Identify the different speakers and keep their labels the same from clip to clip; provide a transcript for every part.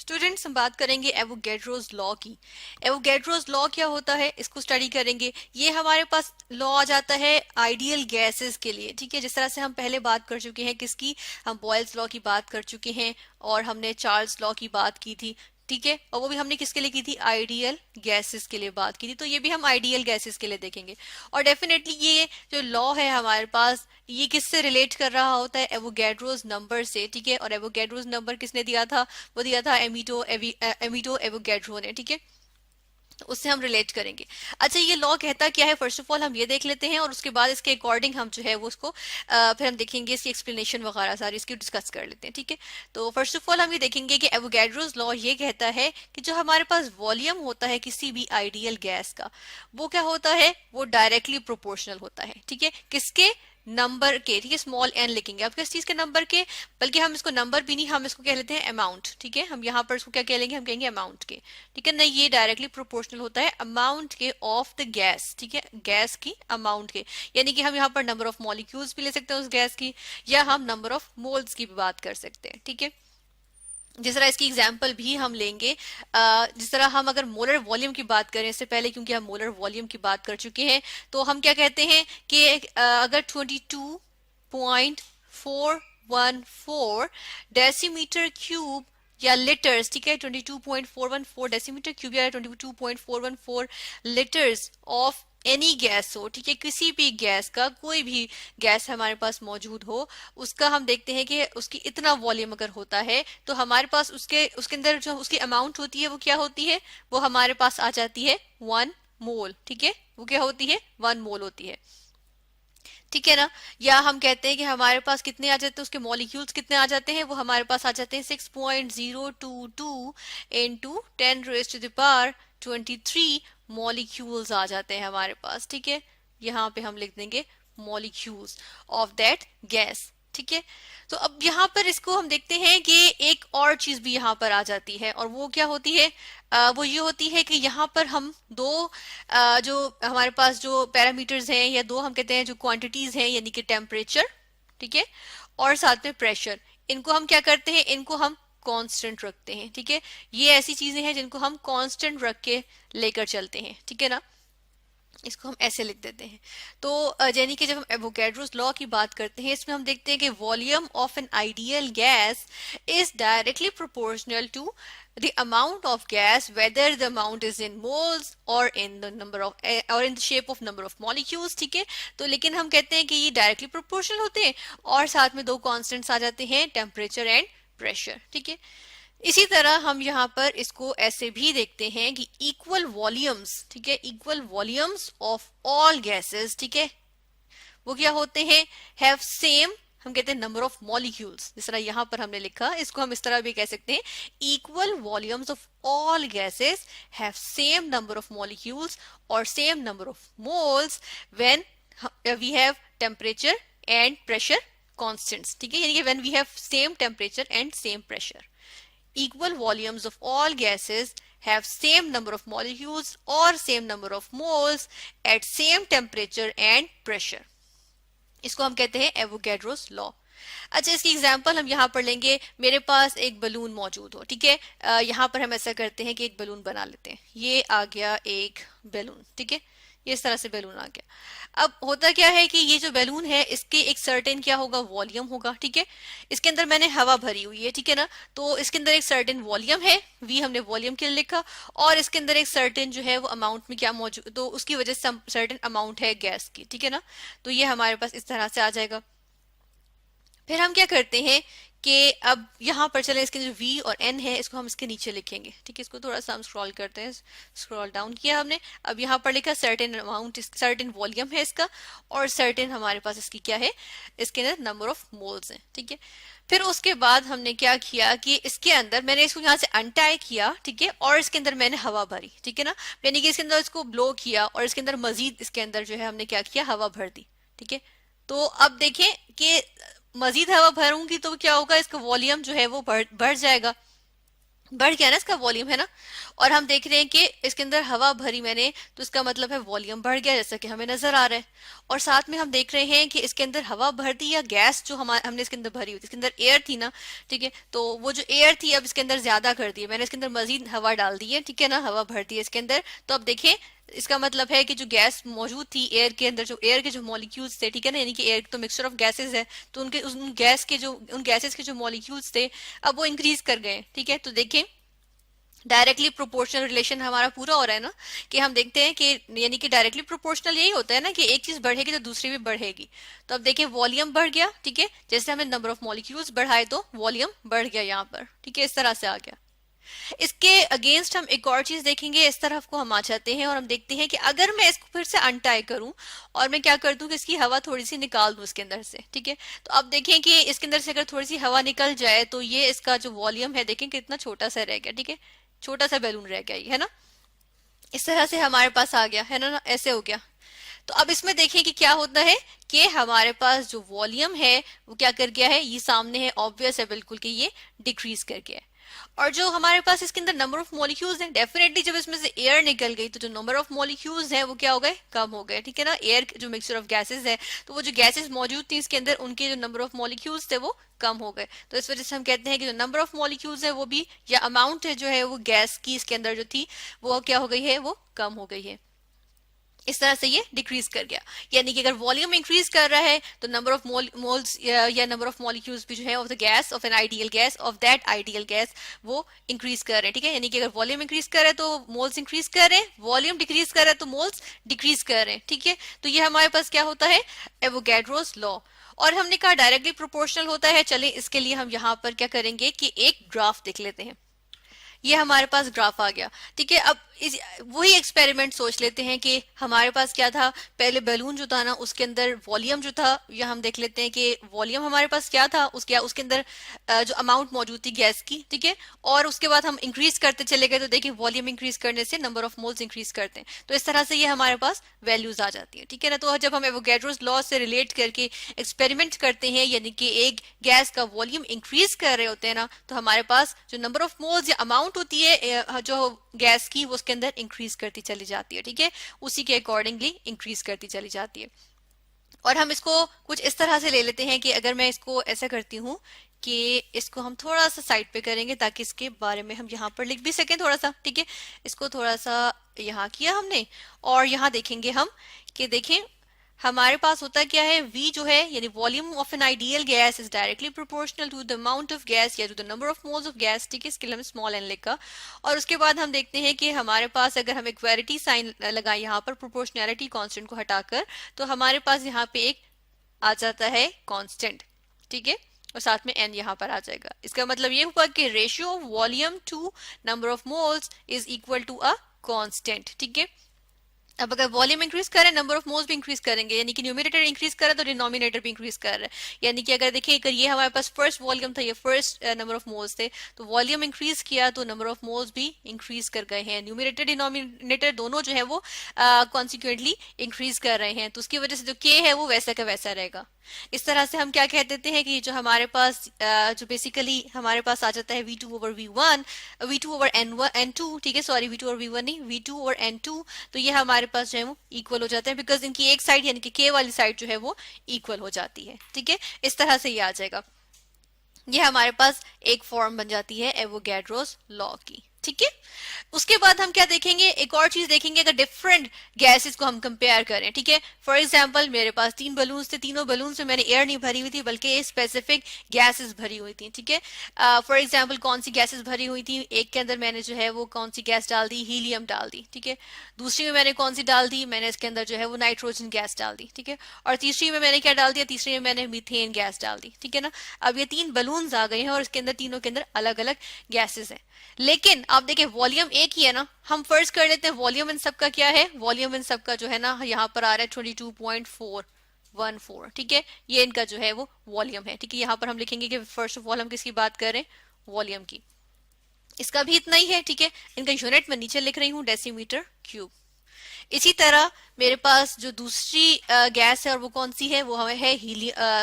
Speaker 1: Students हम बात करेंगे एवोगैड्रोस लॉ की। एवोगैड्रोस लॉ क्या होता है इसको स्टडी करेंगे। ये हमारे पास लॉ आ जाता है आइडियल गैसेस के लिए, ठीक है। जिस तरह से हम पहले बात कर चुके हैं किसकी, हम बॉयल्स लॉ की बात कर चुके हैं और हमने चार्ल्स लॉ की बात की थी, ठीक है। और वो भी हमने किसके लिए की थी, आइडियल गैसेस के लिए बात की थी। तो ये भी हम आइडियल गैसेस के लिए देखेंगे। और डेफिनेटली ये जो लॉ है हमारे पास, ये किससे रिलेट कर रहा होता है, एवोगैड्रोस नंबर से, ठीक है। और एवोगैड्रोस नंबर किसने दिया था, वो दिया था एमिटो एवोगैड्रो ने, ठीक है। तो उससे हम रिलेट करेंगे। अच्छा, ये लॉ कहता क्या है, फर्स्ट ऑफ ऑल हम ये देख लेते हैं और उसके बाद इसके अकॉर्डिंग हम जो है वो उसको फिर हम देखेंगे, इसकी एक्सप्लेनेशन वगैरह सारी इसकी डिस्कस कर लेते हैं, ठीक है। तो फर्स्ट ऑफ ऑल हम ये देखेंगे कि एवोगैड्रोस लॉ ये कहता है कि जो हमारे पास वॉल्यूम होता है किसी भी आइडियल गैस का, वो क्या होता है, वो डायरेक्टली प्रोपोर्शनल होता है, ठीक है। किसके, नंबर के, ठीक है। स्मॉल एन लिखेंगे आप किस चीज के, नंबर के। बल्कि हम इसको नंबर भी नहीं, हम इसको कह लेते हैं अमाउंट, ठीक है। हम यहाँ पर इसको क्या कह लेंगे, हम कहेंगे अमाउंट के, ठीक है। नहीं, ये डायरेक्टली प्रोपोर्शनल होता है अमाउंट के ऑफ द गैस, ठीक है, गैस की अमाउंट के। यानी कि हम यहाँ पर नंबर ऑफ मॉलिक्यूल्स भी ले सकते हैं उस गैस की, या हम नंबर ऑफ मोल्स की भी बात कर सकते हैं, ठीक है। जिस तरह इसकी एग्जाम्पल भी हम लेंगे, जिस तरह हम अगर मोलर वॉल्यूम की बात करें इससे पहले, क्योंकि हम मोलर वॉल्यूम की बात कर चुके हैं, तो हम क्या कहते हैं कि अगर 22.414 डेसीमीटर क्यूब या लिटर्स, ठीक है, 22.414 डेसीमीटर क्यूब या 22.414 लीटर्स ऑफ एनी गैस हो, ठीक है, किसी भी गैस का, कोई भी गैस हमारे पास मौजूद हो, उसका हम देखते हैं कि उसकी इतना वॉल्यूम अगर होता है तो हमारे पास उसके उसके अंदर जो उसकी अमाउंट होती है वो क्या होती है, वो हमारे पास आ जाती है 1 मोल, ठीक है। वो क्या होती है, 1 मोल होती है, ठीक है ना। या हम कहते हैं कि हमारे पास कितने आ जाते हैं, उसके मॉलिक्यूल्स कितने आ जाते हैं, वो हमारे पास आ जाते हैं 6.022 इंटू 10⁻23 मॉलिक्यूल्स आ जाते हैं हमारे पास, ठीक है। यहाँ पे हम लिख देंगे मॉलिक्यूल्स ऑफ दैट गैस, ठीक है। तो अब यहाँ पर इसको हम देखते हैं कि एक और चीज भी यहाँ पर आ जाती है, और वो क्या होती है, वो ये होती है कि यहाँ पर हम दो जो हमारे पास जो पैरामीटर्स हैं, या दो हम कहते हैं जो क्वांटिटीज हैं, यानी कि टेम्परेचर, ठीक है, और साथ में प्रेशर, इनको हम क्या करते हैं, इनको हम कांस्टेंट रखते हैं, ठीक है। ये ऐसी चीजें हैं जिनको हम कांस्टेंट रख के लेकर चलते हैं, ठीक है ना। इसको हम ऐसे लिख देते हैं। तो यानी कि जब हम एवोगैड्रोस लॉ की बात करते हैं, इसमें हम देखते हैं कि volume of an ideal gas is directly proportional to the amount of gas, whether the amount is in moles or in the number of or in the shape of number of molecules, ठीक है। तो लेकिन हम कहते हैं कि ये directly proportional होते हैं और साथ में दो कांस्टेंट्स आ जाते हैं, टेम्परेचर एंड प्रेशर, ठीक है। इसी तरह हम यहाँ पर इसको ऐसे भी देखते हैं कि इक्वल वॉल्यूम्स, ठीक है, equal volumes of all gases, ठीक है, वो क्या होते हैं, हैव सेम, हम कहते हैं नंबर ऑफ मॉलिक्यूल्स। जिस तरह यहां पर हमने लिखा, इसको हम इस तरह भी कह सकते हैं, equal volumes of all gases have same number of molecules और same number of moles when we have temperature and pressure constants, ठीक है। यानी कि when we have same temperature and same pressure, equal volumes of all gases have same number of molecules or same number of moles at same temperature and pressure. इसको हम कहते हैं Avogadro's law. अच्छा, इसकी एग्जांपल हम यहाँ पर लेंगे। मेरे पास एक बलून मौजूद हो, ठीक है। यहाँ पर हम ऐसा करते हैं कि एक बलून बना लेते हैं। ये आ गया एक बलून, ठीक है, ये इस तरह से बैलून आ गया। अब होता क्या है कि ये जो बैलून है इसके एक सर्टेन क्या होगा, वॉल्यूम होगा, ठीक है। इसके अंदर मैंने हवा भरी हुई है, ठीक है ना। तो इसके अंदर एक सर्टेन वॉल्यूम है, वी हमने वॉल्यूम के लिए लिखा, और इसके अंदर एक सर्टेन जो है वो अमाउंट में क्या मौजूद, तो उसकी वजह से सर्टेन अमाउंट है गैस की, ठीक है ना। तो ये हमारे पास इस तरह से आ जाएगा। फिर हम क्या करते हैं कि अब यहाँ पर चले, इसके जो V और N है इसको हम इसके नीचे लिखेंगे, ठीक है। इसको थोड़ा सा हम स्क्रॉल करते हैं, स्क्रॉल डाउन किया हमने। अब यहाँ पर लिखा सर्टेन अमाउंट, सर्टेन वॉल्यूम है इसका, और सर्टेन हमारे पास इसकी क्या है, इसके अंदर नंबर ऑफ मोल्स हैं, ठीक है। फिर उसके बाद हमने क्या किया कि इसके अंदर मैंने इसको यहाँ से अनटाई किया, ठीक है, और इसके अंदर मैंने हवा भरी, ठीक है ना। यानी कि इसके अंदर इसको ब्लो किया और इसके अंदर मजीद इसके अंदर जो है हमने क्या किया, हवा भर दी, ठीक है। तो अब देखें कि मजीद हवा भरूंगी तो क्या होगा, इसका वॉल्यूम जो है वो बढ़ जाएगा। बढ़ गया ना इसका वॉल्यूम, है ना। और हम देख रहे हैं कि इसके अंदर हवा भरी मैंने, तो इसका मतलब है वॉल्यूम बढ़ गया, जैसा कि हमें नजर आ रहा है। और साथ में हम देख रहे हैं कि इसके अंदर हवा भर दी, या गैस जो हमने इसके अंदर भरी हुई थी, इसके अंदर एयर थी ना, ठीक है, तो वो जो एयर थी अब इसके अंदर ज्यादा कर दी है मैंने, इसके अंदर मजीद हवा डाल दी है, ठीक है ना, हवा भर दी है इसके अंदर। तो अब देखें, इसका मतलब है कि जो गैस मौजूद थी एयर के अंदर, जो एयर के जो मॉलिक्यूल्स थे, ठीक है ना, यानी कि एयर तो मिक्सचर ऑफ गैसेस है, तो उन गैसेस के जो मॉलिक्यूल्स थे अब वो इंक्रीज कर गए, ठीक है। तो देखें, डायरेक्टली प्रोपोर्शनल रिलेशन हमारा पूरा हो रहा है ना, कि हम देखते हैं कि यानी कि डायरेक्टली प्रोपोर्शनल यही होता है ना कि एक चीज बढ़ेगी तो दूसरी भी बढ़ेगी। तो अब देखिए वॉल्यूम बढ़ गया, ठीक है, जैसे हमने नंबर ऑफ मॉलिक्यूल्स बढ़ाए तो वॉल्यूम बढ़ गया यहाँ पर, ठीक है, इस तरह से आ गया। इसके अगेंस्ट हम एक और चीज देखेंगे, इस तरफ को हम आ जाते हैं और हम देखते हैं कि अगर मैं इसको फिर से अनटाई करूं और मैं क्या कर दूं कि इसकी हवा थोड़ी सी निकाल दूं इसके अंदर से, ठीक है। तो अब देखें कि इसके अंदर से अगर थोड़ी सी हवा निकल जाए तो ये इसका जो वॉल्यूम है देखें कितना छोटा सा रह गया, ठीक है, छोटा सा बैलून रह गया ये, है ना। इस तरह से हमारे पास आ गया, है ना, ऐसे हो गया। तो अब इसमें देखें कि क्या होता है कि हमारे पास जो वॉल्यूम है वो क्या कर गया है, ये सामने है, ऑब्वियस है बिल्कुल कि ये डिक्रीज कर गया है। और जो हमारे पास इसके अंदर नंबर ऑफ मॉलिक्यूल्स हैं, डेफिनेटली जब इसमें से एयर निकल गई तो जो नंबर ऑफ मॉलिक्यूल्स हैं वो क्या हो गए, कम हो गए, ठीक है ना। एयर जो मिक्सचर ऑफ गैसेस है, तो वो जो गैसेस मौजूद थी इसके अंदर, उनके जो नंबर ऑफ मॉलिक्यूल्स थे वो कम हो गए। तो इस वजह से हम कहते हैं कि जो नंबर ऑफ मॉलिक्यूल्स है वो भी, या अमाउंट है जो है वो गैस की इसके अंदर जो थी वो क्या हो गई है, वो कम हो गई है। इस तरह से ये डिक्रीज कर गया। यानी कि अगर वॉल्यूम इंक्रीज कर रहा है तो नंबर ऑफ मोल्स या नंबर ऑफ मॉलिक्यूल्स भी जो है of the gas, of an ideal gas, of that ideal gas, वो इंक्रीज कर रहे हैं, ठीक है। यानी कि अगर वॉल्यूम इंक्रीज कर रहे हैं तो मोल्स इंक्रीज कर रहे हैं, वॉल्यूम डिक्रीज कर रहा है तो मोल्स डिक्रीज कर रहे हैं, ठीक है। तो ये हमारे पास क्या होता है, एवोगैड्रोस लॉ। और हमने कहा डायरेक्टली प्रोपोर्शनल होता है। चले इसके लिए हम यहाँ पर क्या करेंगे कि एक ग्राफ देख लेते हैं। ये हमारे पास ग्राफ आ गया, ठीक है। अब वही एक्सपेरिमेंट सोच लेते हैं कि हमारे पास क्या था, पहले बैलून जो था ना उसके अंदर वॉल्यूम जो था, या हम देख लेते हैं कि वॉल्यूम हमारे पास क्या था, उसके अंदर जो अमाउंट मौजूद थी गैस की, ठीक है। और उसके बाद हम इंक्रीज करते चले गए, तो देखिए वॉल्यूम इंक्रीज करने से नंबर ऑफ मोल्स इंक्रीज करते हैं, तो इस तरह से ये हमारे पास वैल्यूज आ जाती है, ठीक है ना। तो जब हम एवोगैड्रोस लॉ से रिलेट करके एक्सपेरिमेंट करते हैं, यानी कि एक गैस का वॉल्यूम इंक्रीज कर रहे होते हैं ना, तो हमारे पास जो नंबर ऑफ मोल्स या अमाउंट होती है जो गैस की, वो उसके अंदर इंक्रीज करती चली जाती है, ठीक है, उसी के अकॉर्डिंगली इंक्रीज करती चली जाती है। और हम इसको कुछ इस तरह से ले लेते हैं कि अगर मैं इसको ऐसा करती हूँ कि इसको हम थोड़ा सा साइड पे करेंगे ताकि इसके बारे में हम यहाँ पर लिख भी सकें थोड़ा सा, ठीक है। इसको थोड़ा सा यहाँ किया हमने, और यहाँ देखेंगे हम कि देखें हमारे पास होता क्या है, V जो है यानी volume of an ideal gas is directly proportional to the amount of gas या to the number of moles of gas, ठीक है, इसके लिए हम स्मॉल एन लिखा। और उसके बाद हम देखते हैं कि हमारे पास अगर हम इक्वालिटी साइन लगाए यहाँ पर प्रोपोर्शनैलिटी कांस्टेंट को हटाकर, तो हमारे पास यहाँ पे एक आ जाता है कांस्टेंट, ठीक है, और साथ में n यहाँ पर आ जाएगा। इसका मतलब ये हुआ कि ratio of volume to number of moles is equal to a constant, ठीक है। अब अगर वॉल्यूम इंक्रीज करें, नंबर ऑफ मोल्स भी इंक्रीज करेंगे, यानी कि न्यूमरेटर इंक्रीज कर रहा है तो डिनोमिनेटर भी इंक्रीज कर रहा है। यानी कि अगर देखिए अगर ये हमारे पास फर्स्ट वॉल्यूम था, ये फर्स्ट नंबर ऑफ मोल्स थे, तो वॉल्यूम इंक्रीज किया तो नंबर ऑफ मोल्स भी इंक्रीज कर गए हैं, न्यूमरेटर डिनोमिनेटर दोनों जो है वो कॉन्सिक्वेंटली इंक्रीज कर रहे हैं, तो उसकी वजह से जो के है वो वैसा का वैसा रहेगा। इस तरह से हम क्या कह देते हैं कि जो हमारे पास जो बेसिकली हमारे पास आ जाता है V2 over V1, V2 over N2, ठीक है, सॉरी V2 ओवर V1 नहीं, V2 ओवर N2, तो ये हमारे पास जो है वो इक्वल हो जाते हैं, बिकॉज इनकी एक साइड यानी कि के वाली साइड जो है वो इक्वल हो जाती है, ठीक है। इस तरह से ये आ जाएगा, ये हमारे पास एक फॉर्म बन जाती है एवोगैड्रोस लॉ की, ठीक है। उसके बाद हम क्या देखेंगे, एक और चीज देखेंगे, अगर डिफरेंट गैसेस को हम कंपेयर करें, ठीक है। फॉर एग्जांपल मेरे पास 3 बलून्स थे, तीनों बलून्स में मैंने एयर नहीं भरी हुई थी बल्कि स्पेसिफिक गैसेस भरी हुई थी, ठीक है। फॉर एग्जांपल कौन सी गैसेस भरी हुई थी, एक के अंदर मैंने जो है वो कौन सी गैस डाल दी, हीलियम डाल दी, ठीक है। दूसरी में मैंने कौन सी डाल दी, मैंने इसके अंदर जो है वो नाइट्रोजन गैस डाल दी, ठीक है। और तीसरी में मैंने क्या डाल दिया, तीसरी में मैंने मीथेन गैस डाल दी, ठीक है ना। अब ये 3 बलून्स आ गए हैं और इसके अंदर तीनों के अंदर अलग अलग गैसेस हैं, लेकिन आप देखिए वॉल्यूम एक ही है ना। हम फर्ज कर लेते हैं वॉल्यूम इन सबका क्या है, वॉल्यूम इन सबका जो है ना यहाँ पर आ रहा है 22.414, ठीक है, ये इनका जो है वो वॉल्यूम है, ठीक है। यहाँ पर हम लिखेंगे कि फर्स्ट ऑफ ऑल हम किसकी बात कर रहे हैं, वॉल्यूम की। इसका भी इतना ही है, ठीक है। इनका यूनिट मैं नीचे लिख रही हूँ डेसीमीटर क्यूब। इसी तरह मेरे पास जो दूसरी गैस है और वो कौन सी है, वो हमें है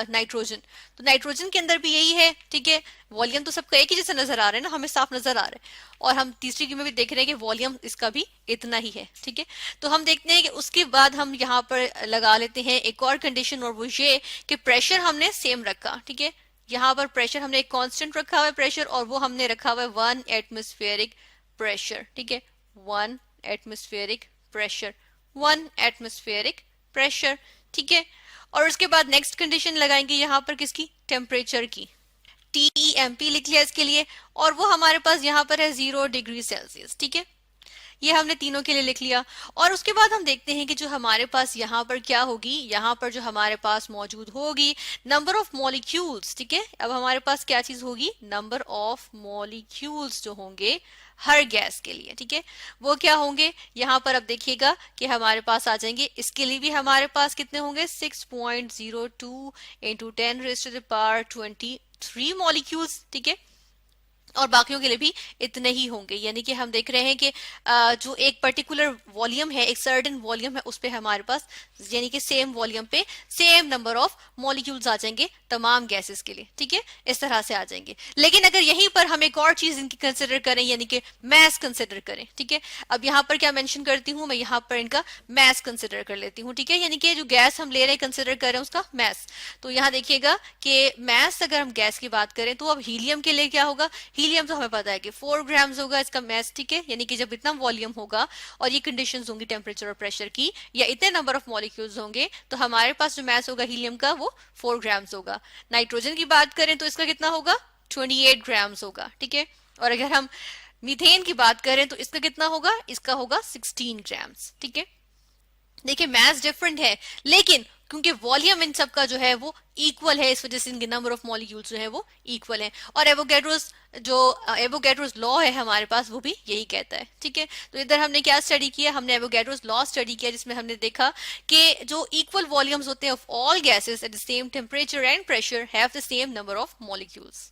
Speaker 1: नाइट्रोजन। तो नाइट्रोजन के अंदर भी यही है, ठीक है। वॉल्यूम तो सबका एक ही जैसा नजर आ रहा है ना, हमें साफ नजर आ रहा है। और हम तीसरी की में भी देख रहे हैं कि वॉल्यूम इसका भी इतना ही है, ठीक है। तो हम देखते हैं कि उसके बाद हम यहाँ पर लगा लेते हैं एक और कंडीशन, और वो ये कि प्रेशर हमने सेम रखा, ठीक है। यहाँ पर प्रेशर हमने एक कांस्टेंट रखा हुआ है प्रेशर, और वो हमने रखा हुआ है 1 एटमॉस्फेरिक प्रेशर, ठीक है। 1 एटमॉस्फेरिक प्रेशर, 1 एटमॉस्फेरिक प्रेशर, ठीक है। और उसके बाद नेक्स्ट कंडीशन लगाएंगे यहाँ पर किसकी, टेम्परेचर की। TEMP लिख लिया इसके लिए, और वो हमारे पास यहाँ पर है 0 डिग्री सेल्सियस, ठीक है। ये हमने तीनों के लिए लिख लिया। और उसके बाद हम देखते हैं कि जो हमारे पास यहाँ पर क्या होगी, यहाँ पर जो हमारे पास मौजूद होगी नंबर ऑफ मॉलिक्यूल्स, ठीक है। अब हमारे पास क्या चीज होगी, नंबर ऑफ मॉलिक्यूल्स जो होंगे हर गैस के लिए, ठीक है, वो क्या होंगे। यहाँ पर अब देखिएगा कि हमारे पास आ जाएंगे, इसके लिए भी हमारे पास कितने होंगे, 6.02 इंटू 10⁻23 मॉलिक्यूल्स, ठीक है। और बाकियों के लिए भी इतने ही होंगे, यानी कि हम देख रहे हैं कि जो एक पर्टिकुलर वॉल्यूम है, एक सर्टेन वॉल्यूम है, उस पे हमारे पास यानी कि सेम वॉल्यूम पे सेम नंबर ऑफ मॉलिक्यूल्स आ जाएंगे तमाम गैसेस के लिए, ठीक है। इस तरह से आ जाएंगे। लेकिन अगर यहीं पर हम एक और चीज इनकी कंसिडर करें, यानी कि मैस कंसिडर करें, ठीक है। अब यहाँ पर क्या मेंशन करती हूँ मैं, यहाँ पर इनका मैस कंसिडर कर लेती हूँ, ठीक है। यानी कि जो गैस हम ले रहे हैं कंसिडर कर रहे हैं उसका मैस। तो यहाँ देखिएगा कि मैस अगर हम गैस की बात करें तो अब हीलियम के लिए क्या होगा, हीलियम तो हमें पता है कि 4 ग्राम्स होगा इसका मैस, ठीक है। यानी कि जब इतना वॉल्यूम होगा और ये कंडीशंस होंगी टेम्परेचर और प्रेशर की, या इतने नंबर ऑफ मॉलिक्यूल्स होंगे, तो हमारे पास जो मैस होगा हीलियम का वो 4 ग्राम्स होगा। नाइट्रोजन की बात करें तो इसका कितना होगा, 28 ग्राम्स होगा, ठीक है। और अगर हम मीथेन की बात करें तो इसका कितना होगा, इसका होगा 16 ग्राम्स, ठीक है। देखिए मैस डिफरेंट है, लेकिन क्योंकि वॉल्यूम इन सब का जो है वो इक्वल है, इस वजह से इनके नंबर ऑफ मॉलिक्यूल्स जो है वो इक्वल है। और एवोगैड्रोस लॉ है हमारे पास, वो भी यही कहता है, ठीक है। तो इधर हमने क्या स्टडी किया, हमने एवोगैड्रोस लॉ स्टडी किया, जिसमें हमने देखा कि जो इक्वल वॉल्यूम्स होते हैं of all gases at the same temperature and pressure have the same number of molecules.